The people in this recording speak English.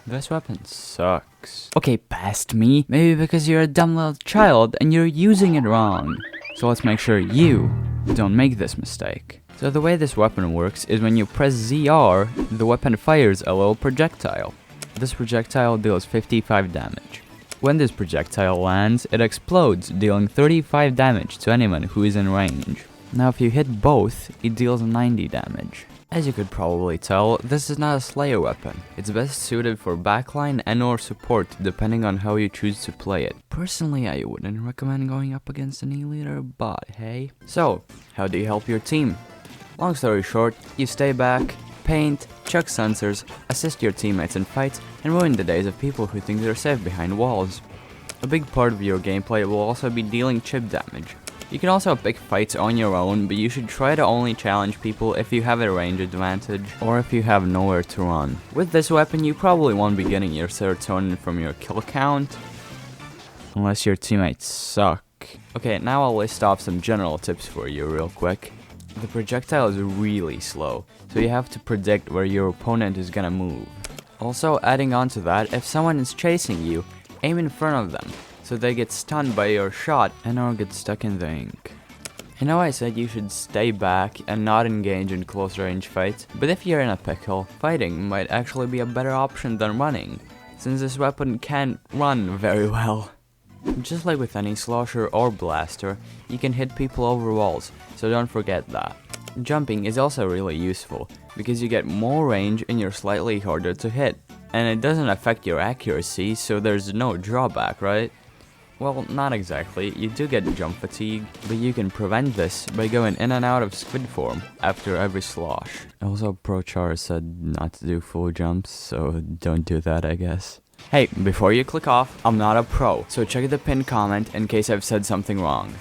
This weapon sucks. Okay, past me. Maybe because you're a dumb little child and you're using it wrong. So let's make sure you don't make this mistake. So the way this weapon works is when you press ZR, the weapon fires a little projectile. This projectile deals 55 damage. When this projectile lands, it explodes, dealing 35 damage to anyone who is in range. Now if you hit both, it deals 90 damage. As you could probably tell, this is not a Slayer weapon. It's best suited for backline and or support depending on how you choose to play it. Personally, I wouldn't recommend going up against an E-liter, but hey. So, how do you help your team? Long story short, you stay back, paint, chuck sensors, assist your teammates in fights, and ruin the days of people who think they're safe behind walls. A big part of your gameplay will also be dealing chip damage. You can also pick fights on your own, but you should try to only challenge people if you have a range advantage, or if you have nowhere to run. With this weapon, you probably won't be getting your serotonin from your kill count, unless your teammates suck. Okay, now I'll list off some general tips for you real quick. The projectile is really slow, so you have to predict where your opponent is gonna move. Also, adding on to that, if someone is chasing you, aim in front of them, so they get stunned by your shot and or get stuck in the ink. I know I said you should stay back and not engage in close range fights, but if you're in a pickle, fighting might actually be a better option than running, since this weapon can't run very well. Just like with any slosher or blaster, you can hit people over walls, so don't forget that. Jumping is also really useful, because you get more range and you're slightly harder to hit, and it doesn't affect your accuracy, so there's no drawback, right? Well, not exactly, you do get jump fatigue, but you can prevent this by going in and out of squid form after every slosh. Also, ProChara said not to do full jumps, so don't do that, I guess. Hey, before you click off, I'm not a pro, so check the pinned comment in case I've said something wrong.